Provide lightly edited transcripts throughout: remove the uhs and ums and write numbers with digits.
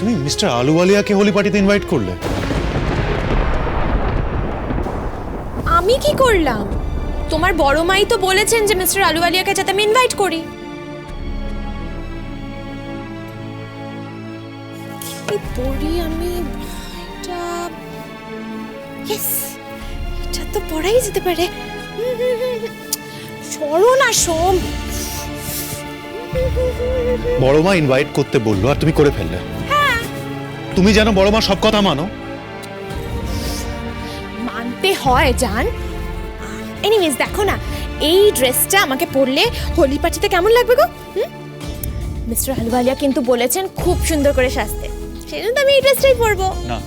তুমি মিস্টার আলুওয়ালিয়াকে হোলি পার্টিতে ইনভাইট করলে? আমি কি করলাম? তোমার বড় মাই তো বলেছেন যে মিস্টার আলুওয়ালিয়াকে যাতে আমি ইনভাইট করি। কি পড়ি আমি? এটা ইয়েস, এটা তো পড়াই যেতে পারে। সরো না সোম। বড় মা ইনভাইট করতে বললো আর তুমি করে ফেললে। তুমি জানো বড় মা সব কথা মানো। মানতে হয় জান। এনিওয়েজ দেখো না, এই ড্রেসটা আমাকে পরলে হোলি পার্টিতে কেমন লাগবে গো? মিস্টার আলুওয়ালিয়া কিন্তু বলেছেন খুব সুন্দর করে সাজতে, সেই জন্য আমি এই ড্রেসটাই পরবো। না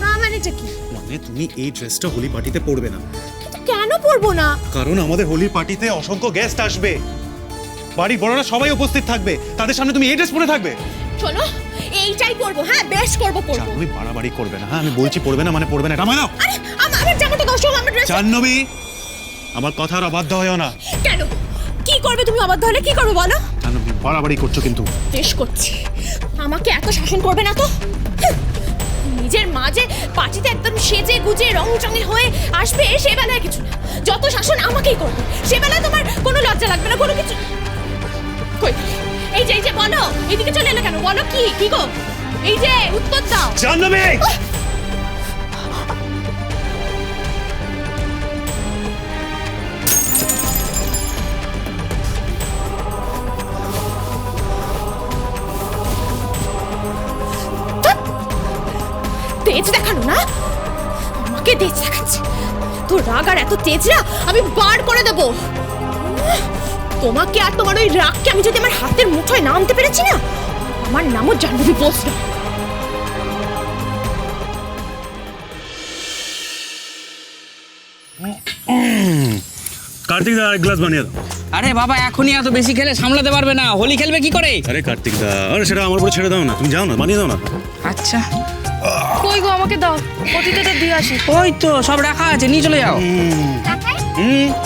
না মানেটা কি? মানে তুমি এই ড্রেসটা হোলি পার্টিতে পরবে না। কিন্তু কেন পরবো না? কারণ আমাদের হোলি পার্টিতে অসংখ্য গেস্ট আসবে, বাড়ির বড়রা সবাই উপস্থিত থাকবে, তাদের সামনে তুমি এই ড্রেস পরে থাকবে? শোনো, এইটাই পরবো। হ্যাঁ বেশ করবো পরবো। তুমি বাড়াবাড়ি করবে না। হ্যাঁ আমি বলছি পরবে না মানে পরবে না, এটা মানে নাও। আরে আমার জামাটা দাও সোম, আমার ড্রেস। জাহ্নবী, আমার কথার অবাধ্য হয়ও না। কেন? কি করবে তুমি? অবাধ্য হলে কি করবে বলো? জাহ্নবী বাড়াবাড়ি করছো কিন্তু। বেশ করছি। আমাকে এত শাসন করবে না তো। নিজের মাঝে পার্টিতে একদম সেজে গুজে রং চঙে হয়ে আসবে, সে বেলায় কিছু না। যত শাসন আমাকেই করবে, সে বেলায় তোমার কোনো লজ্জা লাগবে না, কোনো কিছু। কই এই যে বলো, এদিকে চলে এলে কেন? বলো কি কি গো? এই যে উত্তর দাও। জাহ্নবী, তেজ দেখানো না, আমাকে তেজ দেখাচ্ছে। তোর রাগ আর এত তেজ না আমি বার করে দেবো তোমাকে। আর তোমার ওই রাগকে আমি যদি আমার হাতের মুঠোয় না আনতে পেরেছি না, আমার নামও জাহ্নবী বোস না। কার্তিক দা এক গ্লাস বানিয়ে দাও। আরে বাবা, এখনই এত বেশি খেলে সামলাতে পারবে না, হোলি খেলবে কি করে? আরে কার্তিক দা, আরে সেটা আমার উপরে ছেড়ে দাও না, তুমি যাও না, বানিয়ে দাও না। আচ্ছা, কই গো, আমাকে দাও, পতিতাদের দিয়ে আসি। ওই তো সব রাখা আছে, নিয়ে চলে যাও।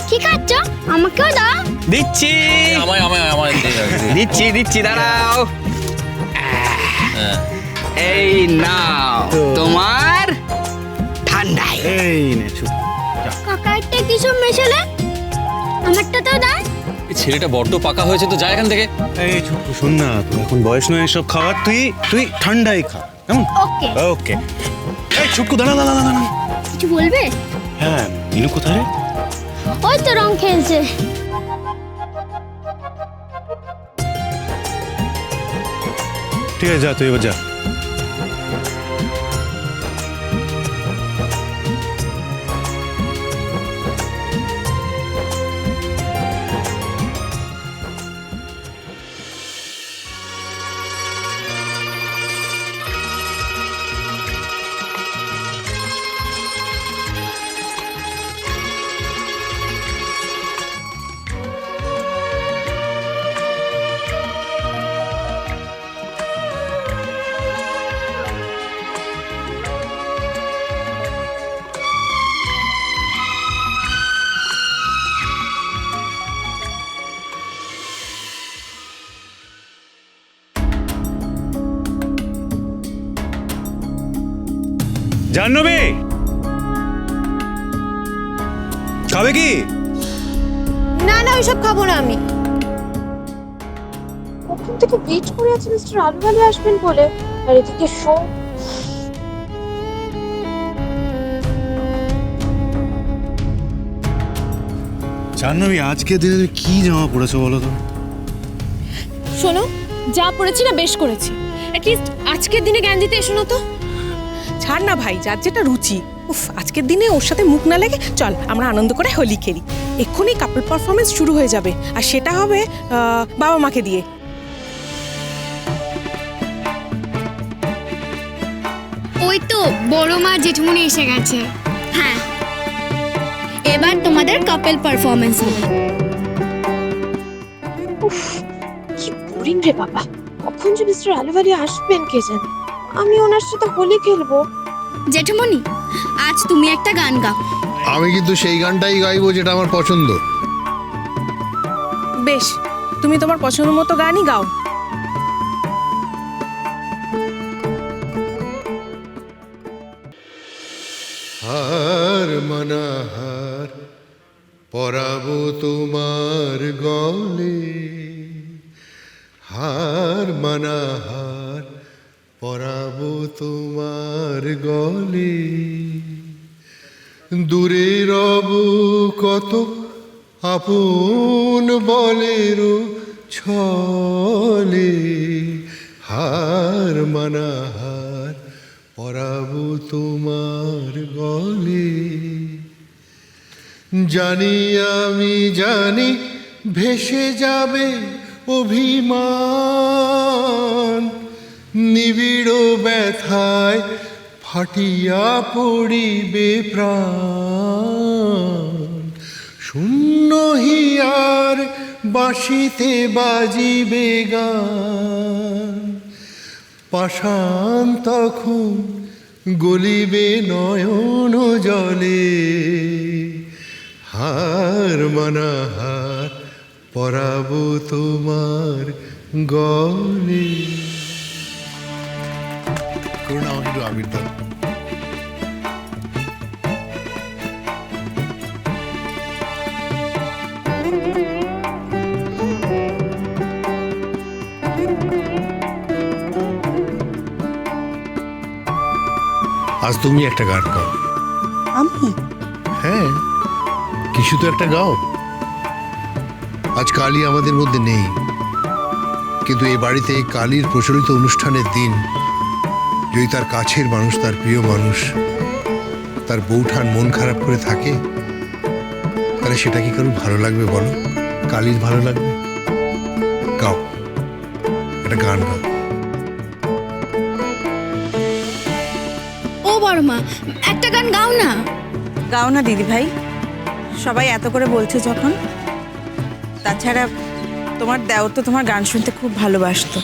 কি খাচ্ছ? আমাকেও দাও। দিচ্ছি আমায় দিচ্ছি দাঁড়াও। এই নাও তোমার ঠান্ডাই। এই নে চুপ। কাকারটা কি সব মেশালে? আমারটা তো দাও। এই ছেলেটা বড্ড পাকা হয়েছে তো, যায় এখান থেকে। এই চুপ, শোন না, তুই এখন বয়স নয় এসব খাওয়ার, তুই ঠান্ডাই খা কেমন? ওকে। ওকে। এই চুপ, দাঁড়া। কিছু বলবে? হ্যাঁ, ইনু কোথায় রে? ওই তো রং খেলছে। ঠিক আছে, যা তুই এবার যা। জাহ্নবী, খাবে কি? না ওইসব খাবো না আমি। কখন থেকে ওয়েট করে আছি মিস্টার আলুওয়ালিয়া আসবেন বলে, আর এদিকে শো। জাহ্নবী, আজকে দিনে তুমি কি জামা পড়েছো বলো তো? শোনো, যা পড়েছি না বেশ করেছি। অ্যাটলিস্ট আজকের দিনে জ্ঞান দিতে এসো না তো। ছাড় না ভাই, যার যেটা রুচি। উফ, আজকের দিনে ওর সাথে মুখ না লেগে চল আমরা আনন্দ করে হোলি খেলি। এক্ষুনি কাপল পারফরমেন্স শুরু হয়ে যাবে, আর সেটা হবে বাবা মাকে দিয়ে। ওই তো বড় মা জেঠুমনি এসে গেছে। হ্যাঁ, এবার তোমাদের কাপল পারফরমেন্স হবে। কি বোরিং রে বাবা, কখন যে মিস্টার আলুওয়ালিয়া আসবেন কে জানে। আমি ওনার সাথে হোলি খেলবো। জেঠুমনি, আজ তুমি একটা গান গাও। আমি কিন্তু সেই গানটাই গাইবো যেটা আমার পছন্দ। বেশ, তুমি তোমার পছন্দ মতো গানই গাও। মানাহার পরাবো তোমার গলে, হার মানাহার পরাবো তোমার গলে। দূরে রব কত আপন বলেরও ছলে, হার মানাহার পরাবো তোমার গলে। জানি আমি জানি ভেসে যাবে অভিমান, নিবিড় ব্যথায় ফাটিয়া পড়িবে প্রাণ। শূন্য হিয়ার বাঁশিতে বাজিবে গান, পাষাণ তখন গলিবে নয়ন জলে। হার মানাহার পরাবো তোমার গলে। করুণা আমাকে একটু আবির দাও। আজ তুমি একটা গান গাও। আমি হ্যাঁ, কিছু তো একটা গাও। আজ কালী আমাদের মধ্যে নেই, কিন্তু এই বাড়িতে কালীর প্রচলিত অনুষ্ঠানের দিন যদি তার কাছের মানুষ, তার প্রিয় মানুষ, তার বউঠান মন খারাপ করে থাকে, তাহলে সেটা কি কারো ভালো লাগবে বলো? কালীর ভালো লাগবে? গাও, একটা গান গাও। ও বড় মা, একটা গান গাও না। গাও না দিদি ভাই, সবাই এত করে বলছে যখন। তাছাড়া তোমার দেওর তো তোমার গান শুনতে খুব ভালোবাসতো।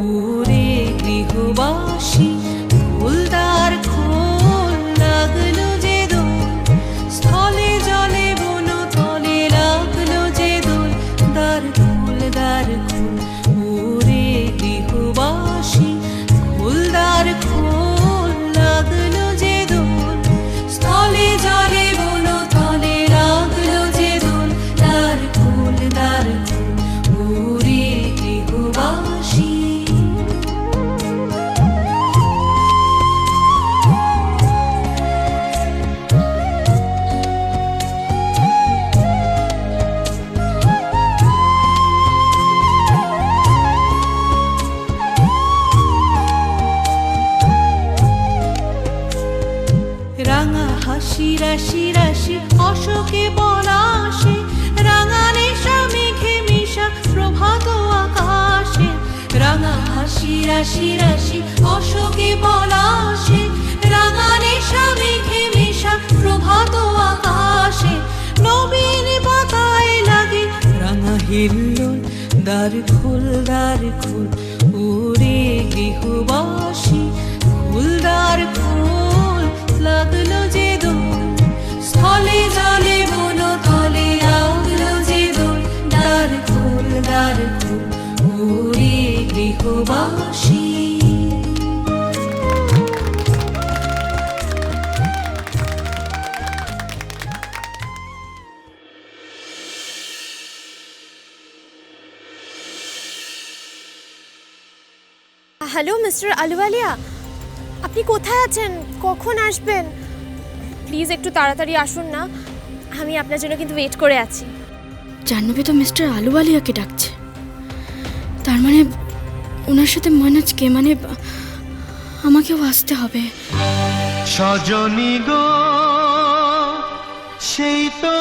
ওরে গৃহবাসী ফুলদার খোল লাগলো যে দোল, স্থলে জলে বন তলে লাগলো যে দোল, দ্বার খোল দ্বার খোল। ওরে গৃহবাসী ফুলদার খোল লাগলো যে দোল, স্থলে জলে বন তলে লাগলো যে দোল, দ্বার খোল দ্বার খোল। ওরে গৃহবাসী রাঙা হাসি রাশি রাশি অশোকে পলাশে, রাঙা নেশা মেঘে মিশা প্রভাত আকাশে। রাঙা হাসি রাশি রাশি অশোকে পলাশে, রাঙা নেশা মেঘে মিশা প্রভাত আকাশে। নবীন পাতায় লাগে রাঙা হিল্লোল, দ্বার খোল দ্বার খোল। ওরে গৃহবাসী ফুলদার খোল লাগলো যে দোল, স্থলে জলে বন তলে লাগলো যে দোল, দ্বার খোল দ্বার খোল। ওরে গৃহবাসী হ্যালো মিস্টার আলুওয়ালিয়া, আপনি কোথায় আছেন? কখন আসবেন? প্লিজ একটু তাড়াতাড়ি আসুন না, আমি আপনার জন্য কিন্তু ওয়েট করে আছি। জাহ্নবী তো মিস্টার আলুওয়ালিয়াকে ডাকছে, তার মানে ওনার সাথে মনোজকে, মানে আমাকেও আসতে হবে। সজনী গো সেই তো